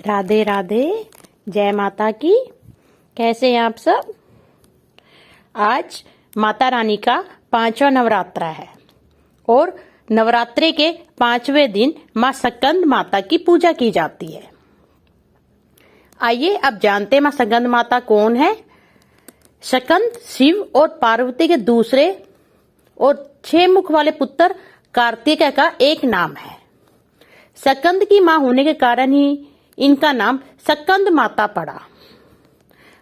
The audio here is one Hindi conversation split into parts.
राधे राधे, जय माता की। कैसे हैं आप सब? आज माता रानी का 5वां नवरात्रा है और नवरात्रे के 5वें दिन माँ सकंद माता की पूजा की जाती है। आइए अब जानते हैं माँ सकंद माता कौन है। सकंद शिव और पार्वती के दूसरे और 6 मुख वाले पुत्र कार्तिकेय का एक नाम है। सकंद की मां होने के कारण ही इनका नाम सकंद माता पड़ा।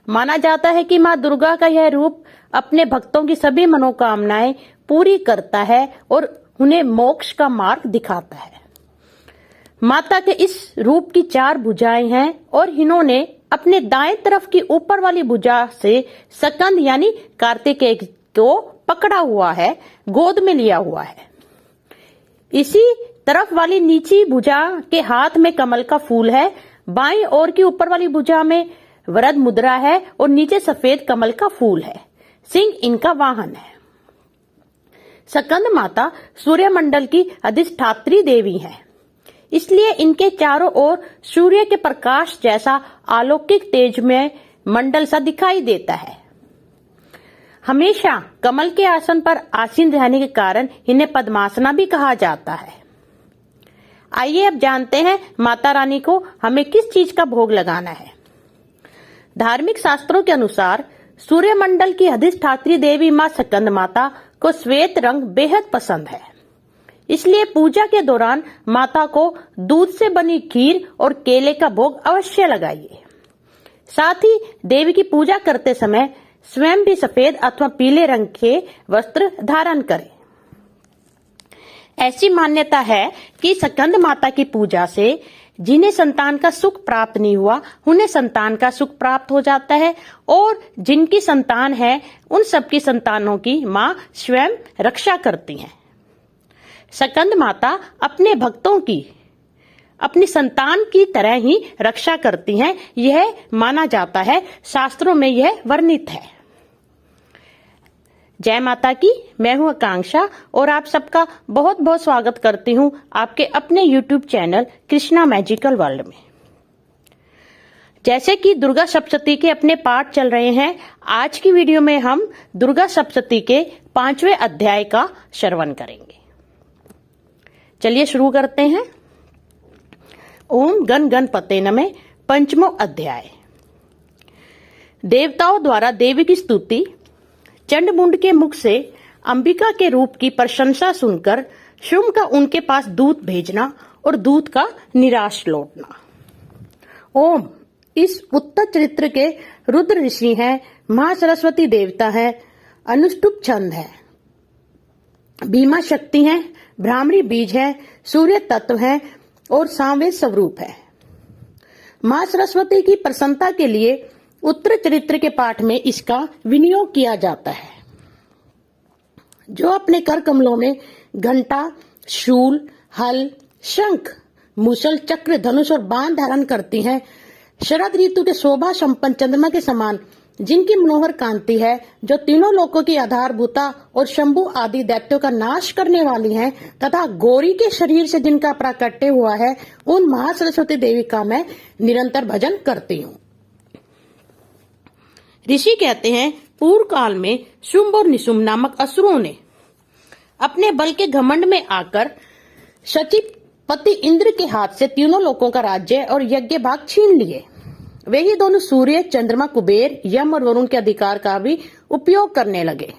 माना जाता है कि मां दुर्गा का यह रूप अपने भक्तों की सभी मनोकामनाएं पूरी करता है और उन्हें मोक्ष का मार्ग दिखाता है। माता के इस रूप की 4 भुजाएं हैं और इन्होंने अपने दाएं तरफ की ऊपर वाली भुजा से सकंद यानी कार्तिकेय को पकड़ा हुआ है, गोद में लिया हुआ है। इसी तरफ वाली नीची भुजा के हाथ में कमल का फूल है, बाईं ओर की ऊपर वाली भुजा में वरद मुद्रा है और नीचे सफेद कमल का फूल है। सिंह इनका वाहन है। सकंद माता सूर्य मंडल की अधिष्ठात्री देवी है, इसलिए इनके चारों ओर सूर्य के प्रकाश जैसा अलौकिक तेज में मंडल सा दिखाई देता है। हमेशा कमल के आसन पर आसीन रहने के कारण इन्हें पद्मासना भी कहा जाता है। आइए अब जानते हैं माता रानी को हमें किस चीज का भोग लगाना है। धार्मिक शास्त्रों के अनुसार सूर्यमंडल की अधिष्ठात्री देवी मां सकंद माता को श्वेत रंग बेहद पसंद है, इसलिए पूजा के दौरान माता को दूध से बनी खीर और केले का भोग अवश्य लगाइए। साथ ही देवी की पूजा करते समय स्वयं भी सफेद अथवा पीले रंग के वस्त्र धारण करें। ऐसी मान्यता है कि सकंद माता की पूजा से जिन्हें संतान का सुख प्राप्त नहीं हुआ उन्हें संतान का सुख प्राप्त हो जाता है और जिनकी संतान है उन सबकी संतानों की मां स्वयं रक्षा करती हैं। सकंद माता अपने भक्तों की अपनी संतान की तरह ही रक्षा करती हैं, यह माना जाता है। शास्त्रों में यह वर्णित है। जय माता की। मैं हूं आकांक्षा और आप सबका बहुत बहुत स्वागत करती हूं आपके अपने YouTube channel Krishna magical world में। जैसे कि दुर्गा सप्तशती के अपने पाठ चल रहे हैं, आज की वीडियो में हम दुर्गा सप्तशती के 5वें अध्याय का श्रवण करेंगे। चलिए शुरू करते हैं। ओम गण गणपते नमः। 5वां अध्याय। देवताओं द्वारा देवी की स्तुति। चंडमुंड के मुख से अंबिका के रूप की प्रशंसा सुनकर शुंभ का उनके पास दूत भेजना और दूत का निराश लौटना। ओम इस उत्तर चरित्र के रुद्र ऋषि हैं, मां सरस्वती देवता है, अनुष्टुप छंद है, भीमा शक्ति है, भ्रामरी बीज है, सूर्य तत्व है और सामवेद स्वरूप है। मां सरस्वती की प्रसन्नता के लिए उत्तर चरित्र के पाठ में इसका विनियोग किया जाता है। जो अपने कर कमलों में घंटा, शूल, हल, शंख, मूसल, चक्र, धनुष और बाण धारण करती हैं, शरद ऋतु के शोभा संपन्न चंद्रमा के समान जिनकी मनोहर कांति है, जो तीनों लोकों की आधारभूता और शंभु आदि दैत्यों का नाश करने वाली हैं, तथा गौरी के शरीर से जिनका प्राकट्य हुआ है, उन महासरस्वती देवी का मैं निरंतर भजन करती हूँ। ऋषि कहते हैं, पूर्व काल में शुंभ और निशुंभ नामक असुरों ने अपने बल के घमंड में आकर शचीपति इंद्र के हाथ से तीनों लोकों का राज्य और यज्ञ भाग छीन लिए। वे ही दोनों सूर्य, चंद्रमा, कुबेर, यम और वरुण के अधिकार का भी उपयोग करने लगे।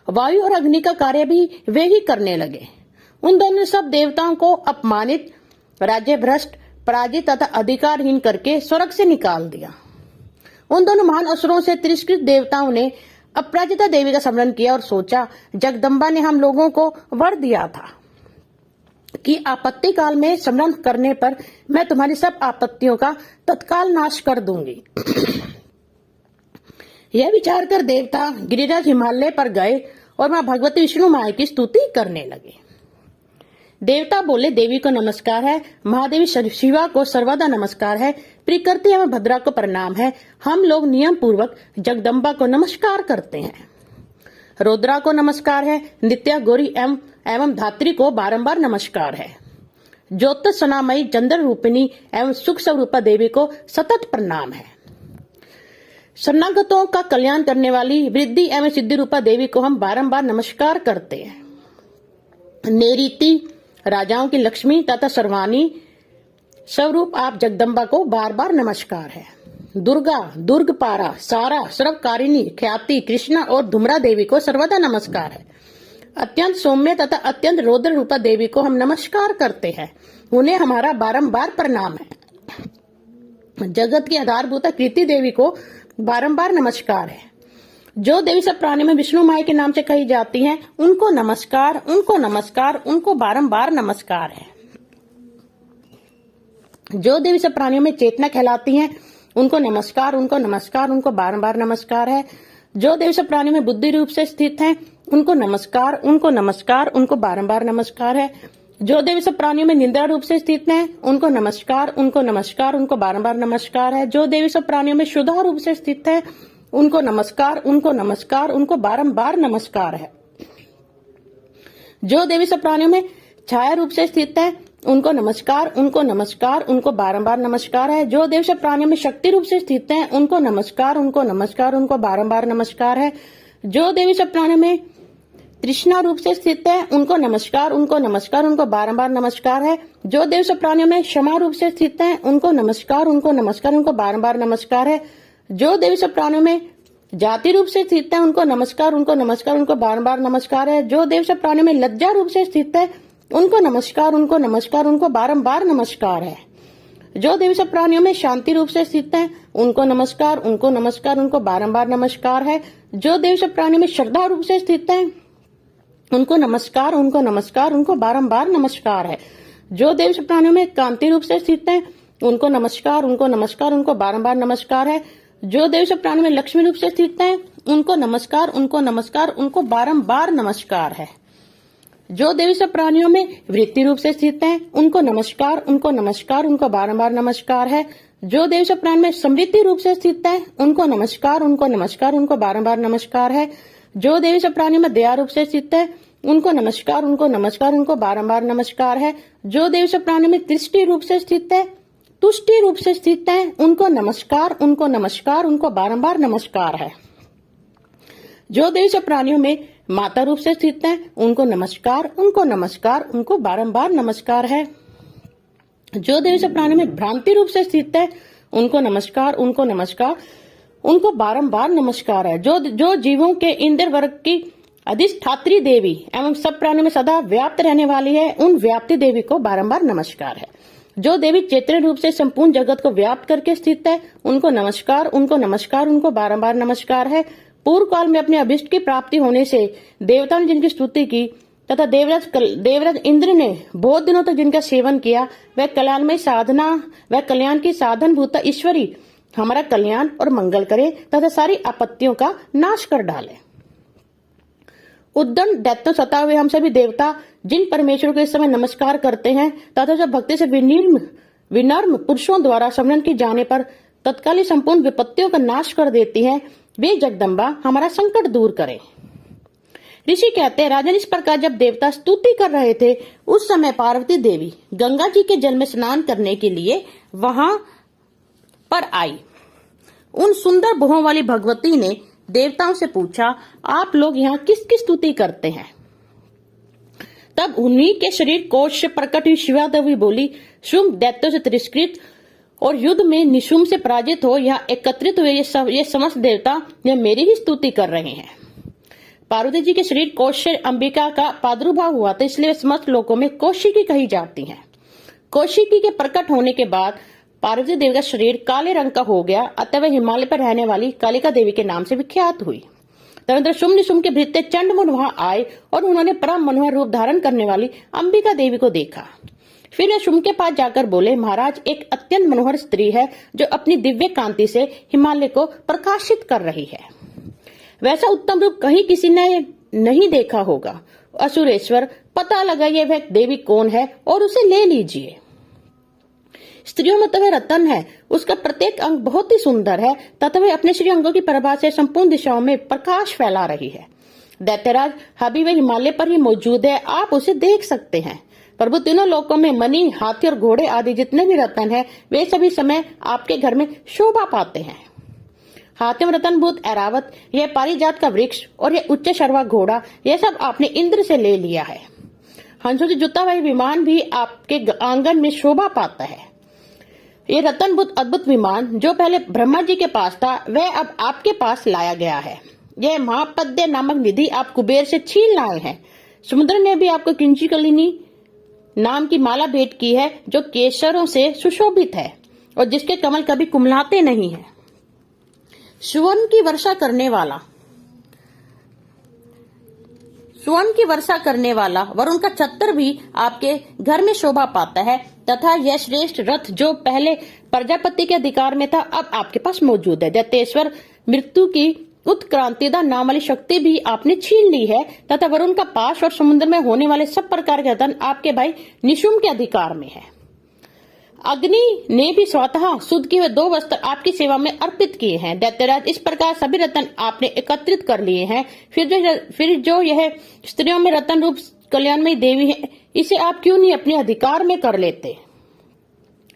वायु और अग्नि का कार्य भी वे ही करने लगे। उन दोनों सब देवताओं को अपमानित, राज्य भ्रष्ट, पराजित तथा अधिकारहीन करके स्वर्ग से निकाल दिया। उन दोनों महान असुरों से तिरस्कृत देवताओं ने अपराजिता देवी का स्मरण किया और सोचा, जगदम्बा ने हम लोगों को वर दिया था कि आपत्ति काल में स्मरण करने पर मैं तुम्हारी सब आपत्तियों का तत्काल नाश कर दूंगी। यह विचार कर देवता गिरिराज हिमालय पर गए और मां भगवती विष्णु माया की स्तुति करने लगे। देवता बोले, देवी को नमस्कार है, महादेवी शिवा को सर्वदा नमस्कार है, प्रकृति एवं भद्रा को प्रणाम है। हम लोग नियम पूर्वक जगदम्बा को नमस्कार करते हैं। रुद्रा को नमस्कार है, नित्या, गौरी एवं धात्री को बारंबार नमस्कार है। ज्योतिष सनामयी चंद्र रूपिणी एवं सुख स्वरूपा देवी को सतत प्रणाम है। शरणागतों का कल्याण करने वाली वृद्धि एवं सिद्धि रूपा देवी को हम बारंबार नमस्कार करते हैं। नेरीति राजाओं की लक्ष्मी तथा सर्वाणी स्वरूप आप जगदम्बा को बार बार नमस्कार है। दुर्गा, दुर्गपारा, सारा, सर्वकारिणी, ख्याति, कृष्णा और धुमरा देवी को सर्वदा नमस्कार है। अत्यंत सौम्य तथा अत्यंत रौद्र रूपा देवी को हम नमस्कार करते हैं, उन्हें हमारा बारंबार प्रणाम है। जगत की आधारभूता कृति देवी को बारंबार नमस्कार है। जो देवी सब प्राणी में विष्णु माई के नाम से कही जाती हैं, उनको नमस्कार, उनको नमस्कार, उनको बारंबार नमस्कार है। जो देवी सब प्राणियों में चेतना कहलाती हैं, उनको नमस्कार, उनको नमस्कार, उनको बारंबार नमस्कार है। जो देवी सब प्राणियों में बुद्धि रूप से स्थित हैं, उनको नमस्कार, उनको नमस्कार, उनको बारंबार नमस्कार है। जो देवी सब प्राणियों में निंद्रा रूप से स्थित हैं, उनको नमस्कार, उनको नमस्कार, उनको बारंबार नमस्कार है। जो देवी सब प्राणियों में शुद्धा रूप से स्थित है, उनको नमस्कार, उनको नमस्कार, उनको बारंबार नमस्कार है। जो देवी सब प्राणियों में छाया रूप से स्थित है, उनको नमस्कार, उनको नमस्कार, उनको बारंबार नमस्कार है। जो देवी सब प्राणियों में शक्ति रूप से स्थित है, उनको नमस्कार, उनको नमस्कार, उनको बारंबार नमस्कार है। जो देवी सब प्राणियों में तृष्णा रूप से स्थित है, उनको नमस्कार, उनको नमस्कार, उनको बारंबार नमस्कार है। जो देवी सब प्राणियों में क्षमा रूप से स्थित है, उनको नमस्कार, उनको नमस्कार, उनको बारंबार नमस्कार है। जो देवी सब प्राणियों में जाति रूप से स्थित है, उनको नमस्कार, उनको नमस्कार, उनको बारंबार नमस्कार है। जो देवी सब प्राणियों में लज्जा रूप से स्थित है, उनको नमस्कार, उनको नमस्कार, उनको बारंबार नमस्कार है। जो देवी सब प्राणियों में शांति रूप से स्थित है, उनको नमस्कार, उनको नमस्कार, उनको बारंबार नमस्कार है। जो देवी सब प्राणियों में श्रद्धा रूप से स्थित है, उनको नमस्कार, उनको नमस्कार, उनको बारंबार नमस्कार है। जो देवी सब प्राणियों में कांति रूप से स्थित है, उनको नमस्कार, उनको नमस्कार, उनको बारंबार नमस्कार है। जो देवी सब प्राणियों में लक्ष्मी रूप से स्थित है, उनको नमस्कार, उनको नमस्कार, उनको बारंबार नमस्कार है। जो देवी सब प्राणियों में वृत्ति रूप से स्थित है, उनको नमस्कार, उनको नमस्कार, उनको बारंबार नमस्कार है। जो देवी सब प्राणी में समृद्धि रूप से स्थित है, उनको नमस्कार, उनको नमस्कार, उनको बारंबार नमस्कार है। जो देवी सब प्राणी में दया रूप से स्थित है, उनको नमस्कार, उनको नमस्कार, उनको बारंबार नमस्कार है। जो देवी सब प्राणी में दृष्टि रूप से स्थित है, तुष्टि रूप से स्थित है, उनको नमस्कार, उनको नमस्कार, उनको बारंबार नमस्कार है। जो देवी सब प्राणियों में माता रूप से स्थित है, उनको नमस्कार, उनको नमस्कार, उनको बारंबार नमस्कार है। जो देवी सब प्राणियों में भ्रांति रूप से स्थित है, उनको नमस्कार, उनको नमस्कार, उनको बारंबार नमस्कार है। जो जीवों के इंद्र वर्ग की अधिष्ठात्री देवी एवं सब प्राणियों में सदा व्याप्त रहने वाली है, उन व्याप्ति देवी को बारंबार नमस्कार है। जो देवी चैतन्य रूप से संपूर्ण जगत को व्याप्त करके स्थित है, उनको नमस्कार, उनको नमस्कार, उनको बारंबार नमस्कार है। पूर्व काल में अपने अभिष्ट की प्राप्ति होने से देवताओं ने जिनकी स्तुति की तथा देवराज इंद्र ने बहुत दिनों तक जिनका सेवन किया, वह कल्याणमय साधना, वह कल्याण की साधन भूता ईश्वरी हमारा कल्याण और मंगल करे तथा सारी आपत्तियों का नाश कर डाले। उद्दंड दैत्यों सता हुए हम सभी देवता जिन परमेश्वर को इस समय नमस्कार करते हैं तथा जो भक्ति से विनम्र पुरुषों द्वारा स्मरण की जाने पर तत्काल संपूर्ण विपत्तियों का नाश कर देती हैं, वे जगदम्बा हमारा संकट दूर करे। ऋषि कहते हैं, राजन, इस प्रकार जब देवता स्तुति कर रहे थे, उस समय पार्वती देवी गंगा जी के जल में स्नान करने के लिए वहां पर आई। उन सुंदर भुवों वाली भगवती ने देवताओं से पूछा, आप लोग यहाँ किसकी स्तुति करते हैं? तब उन्हीं के शरीर कोश से प्रकट हुई शिवा देवी बोली, शुंभ दैत्यों से तिरस्कृत और युद्ध में निशुंभ से पराजित हो यहाँ एकत्रित हुए ये समस्त देवता यह मेरी ही स्तुति कर रहे हैं। पार्वती जी के शरीर कोश से अंबिका का प्रादुर्भाव हुआ था, इसलिए समस्त लोकों में कौशिकी कही जाती हैं। कौशिकी के प्रकट होने के बाद पार्वती देवी का शरीर काले रंग का हो गया, अतः वह हिमालय पर रहने वाली कालिका देवी के नाम से विख्यात हुई। तदनंतर शुंभ निशुंभ के भृत्य चंडमुंड वहां आए और उन्होंने परम मनोहर रूप धारण करने वाली अंबिका देवी को देखा। फिर वे शुंभ के पास जाकर बोले, महाराज, एक अत्यंत मनोहर स्त्री है जो अपनी दिव्य कांति से हिमालय को प्रकाशित कर रही है। वैसा उत्तम रूप कहीं किसी ने नहीं देखा होगा। असुरेश्वर, पता लगाइए वह देवी कौन है और उसे ले लीजिए। स्त्रियों में तो वह रतन है, उसका प्रत्येक अंग बहुत ही सुंदर है तथा वह अपने श्री अंगों की प्रभा से संपूर्ण दिशाओं में प्रकाश फैला रही है। दैत्यराज, अभी वह हिमालय पर ही मौजूद है, आप उसे देख सकते हैं। प्रभु तीनों लोकों में मणि, हाथी और घोड़े आदि जितने भी रत्न हैं, वे सभी समय आपके घर में शोभा पाते हैं। हातिम रतनभूत ऐरावत, यह पारिजात का वृक्ष और यह उच्च शर्वा घोड़ा, यह सब आपने इंद्र से ले लिया है। हंसों से जुता हुआ विमान भी आपके आंगन में शोभा पाता है। ये रतनभूत अद्भुत विमान जो पहले ब्रह्मा जी के पास था, वह अब आपके पास लाया गया है। यह महापद्य नामक निधि आप कुबेर से छीन लाए हैं। समुद्र ने भी आपको किंचिकलिनी नाम की माला भेंट की है, जो केसरों से सुशोभित है और जिसके कमल कभी कुमलाते नहीं है। सुवर्ण की वर्षा करने वाला वरुण का छत्र भी आपके घर में शोभा पाता है, तथा यह श्रेष्ठ रथ जो पहले प्रजापति के अधिकार में था, अब आपके पास मौजूद है। दैत्येश्वर मृत्यु की उत्क्रांतिदा नाम वाली शक्ति भी आपने छीन ली है, तथा वरुण का पाश और समुद्र में होने वाले सब प्रकार के धन आपके भाई निशुम्भ के अधिकार में है। अग्नि ने भी स्वतः शुद्ध किए हुए 2 वस्त्र आपकी सेवा में अर्पित किए हैं। दैत्यराज, इस प्रकार सभी रत्न आपने एकत्रित कर लिए हैं। फिर जो यह स्त्रियों में रत्न रूप कल्याणमयी देवी है, इसे आप क्यों नहीं अपने अधिकार में कर लेते।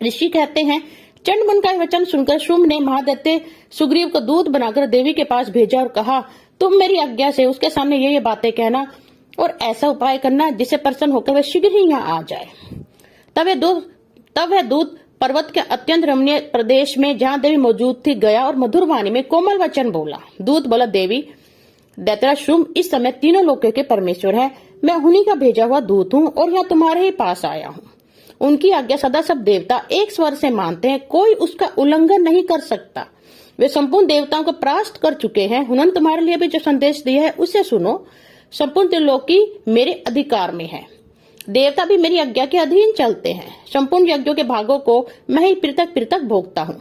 ऋषि कहते हैं, चंडमुंड का वचन सुनकर शुंभ ने महादैत्य सुग्रीव को दूत बनाकर देवी के पास भेजा और कहा, तुम मेरी आज्ञा से उसके सामने ये बातें कहना और ऐसा उपाय करना जिससे प्रसन्न होकर वह शीघ्र ही यहाँ आ जाए। तब वह दूत पर्वत के अत्यंत रमणीय प्रदेश में जहाँ देवी मौजूद थी गया और मधुर वाणी में कोमल वचन बोला। दूत बोला, देवी, दैत्यराज शुंभ इस समय तीनों लोकों के परमेश्वर है। मैं उन्हीं का भेजा हुआ दूत हूँ और यहाँ तुम्हारे ही पास आया हूँ। उनकी आज्ञा सदा सब देवता एक स्वर से मानते हैं, कोई उसका उल्लंघन नहीं कर सकता। वे संपूर्ण देवताओं को परास्त कर चुके हैं। उन्होंने तुम्हारे लिए भी जो संदेश दिया है उसे सुनो। संपूर्ण त्रिलोकी मेरे अधिकार में है। देवता भी मेरी आज्ञा के अधीन चलते हैं। संपूर्ण यज्ञों के भागों को मैं ही पृथक पृथक भोगता हूँ।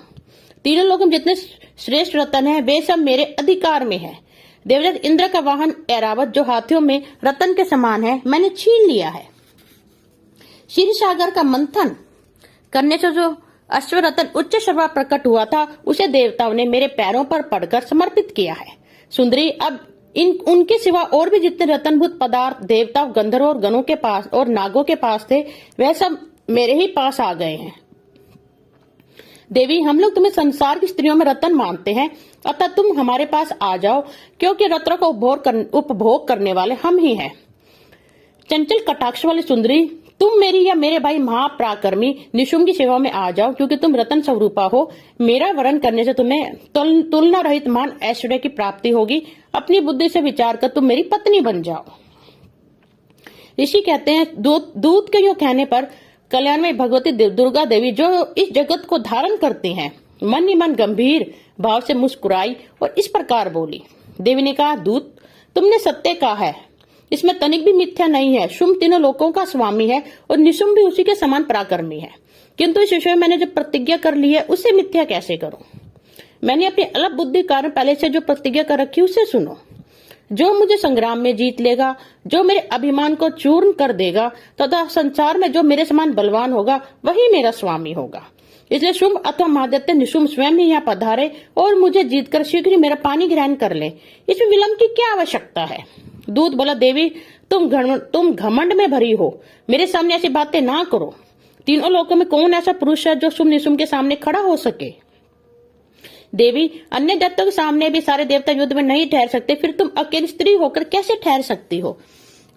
तीनों लोगों में जितने श्रेष्ठ रत्न हैं, वे सब मेरे अधिकार में है। देवराज इंद्र का वाहन ऐरावत, जो हाथियों में रत्न के समान है, मैंने छीन लिया है। क्षीर सागर का मंथन करने से जो अश्व रत्न उच्च शर्वा प्रकट हुआ था, उसे देवताओं ने मेरे पैरों पर पड़कर समर्पित किया है। सुंदरी, अब उनके सिवा और भी जितने रत्नभूत पदार्थ देवता, गंधर्व और गणों के पास और नागों के पास थे, वह सब मेरे ही पास आ गए हैं। देवी, हम लोग तुम्हें संसार की स्त्रियों में रत्न मानते हैं, अतः तुम हमारे पास आ जाओ, क्योंकि रत्नों का उपभोग करने वाले हम ही हैं। चंचल कटाक्ष वाली सुंदरी, तुम मेरी या मेरे भाई महापराक्रमी निशुम्भ की सेवा में आ जाओ, क्योंकि तुम रत्न स्वरूपा हो। मेरा वरण करने से तुम्हें तुलना रहित मान ऐश्वर्य की प्राप्ति होगी। अपनी बुद्धि से विचार कर तुम मेरी पत्नी बन जाओ। ऋषि कहते हैं, दूत के यूं कहने पर कल्याण में भगवती दुर्गा देवी, जो इस जगत को धारण करती हैं, मन ही मन गंभीर भाव से मुस्कुराई और इस प्रकार बोली। देवी ने कहा, दूत, तुमने सत्य कहा है, इसमें तनिक भी मिथ्या नहीं है। शुंभ तीनों लोकों का स्वामी है और निशुम्भ भी उसी के समान पराक्रमी है, किंतु इस विषय में मैंने जो प्रतिज्ञा कर ली है उसे मिथ्या कैसे करूं। मैंने अपनी अलग बुद्धि कारण पहले से जो प्रतिज्ञा कर रखी उसे सुनो। जो मुझे संग्राम में जीत लेगा, जो मेरे अभिमान को चूर्ण कर देगा, तथा संसार में जो मेरे समान बलवान होगा, वही मेरा स्वामी होगा। इसलिए शुंभ अथवा महादैत्य निशुम्भ स्वयं ही यहाँ पधारे और मुझे जीतकर शीघ्र ही मेरा पानी ग्रहण कर ले। इसमें विलंब की क्या आवश्यकता है। दूत बोला, देवी, तुम घमंड में भरी हो, मेरे सामने ऐसी बातें ना करो। तीनों लोकों में कौन ऐसा पुरुष है जो शुंभ निशुम्भ के सामने खड़ा हो सके। देवी, अन्य दैत्यों के सामने भी सारे देवता युद्ध में नहीं ठहर सकते, फिर तुम अकेली स्त्री होकर कैसे ठहर सकती हो।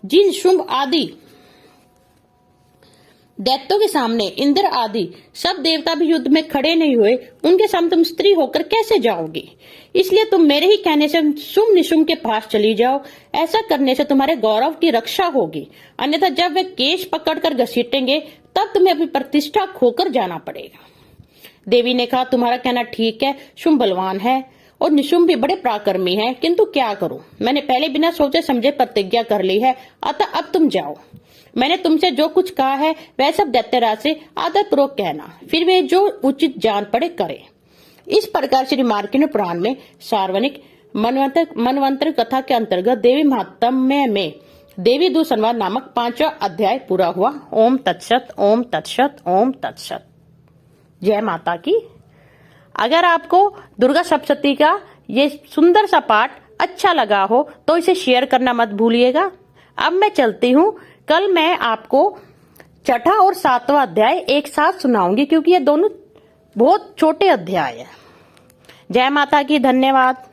जिन शुंभ आदि दैत्यों के सामने इंद्र आदि सब देवता भी युद्ध में खड़े नहीं हुए, उनके सामने तुम स्त्री होकर कैसे जाओगी। इसलिए तुम मेरे ही कहने से शुंभ निशुम्भ के पास चली जाओ। ऐसा करने से तुम्हारे गौरव की रक्षा होगी, अन्यथा जब वे केश पकड़कर घसीटेंगे तब तुम्हें अपनी प्रतिष्ठा खोकर जाना पड़ेगा। देवी ने कहा, तुम्हारा कहना ठीक है। शुंभ बलवान है और निशुम्भ भी बड़े पराक्रमी है, किंतु क्या करूं, मैंने पहले बिना सोचे समझे प्रतिज्ञा कर ली है, अतः अब तुम जाओ। मैंने तुमसे जो कुछ कहा है वह सब दैत्यराज से आदर पूर्वक कहना, फिर वे जो उचित जान पड़े करे। इस प्रकार श्री मार्कंडेय पुराण में सार्वजनिक मनवंतर कथा के अंतर्गत देवी महात्म्य में देवी दूत संवाद नामक 5वां अध्याय पूरा हुआ। ओम तत्सत, ओम तत्सत, ओम तत्सत। जय माता की। अगर आपको दुर्गा सप्तशती का ये सुंदर सा पाठ अच्छा लगा हो तो इसे शेयर करना मत भूलिएगा। अब मैं चलती हूँ। कल मैं आपको छठा और सातवां अध्याय एक साथ सुनाऊंगी क्योंकि ये दोनों बहुत छोटे अध्याय है। जय माता की, धन्यवाद।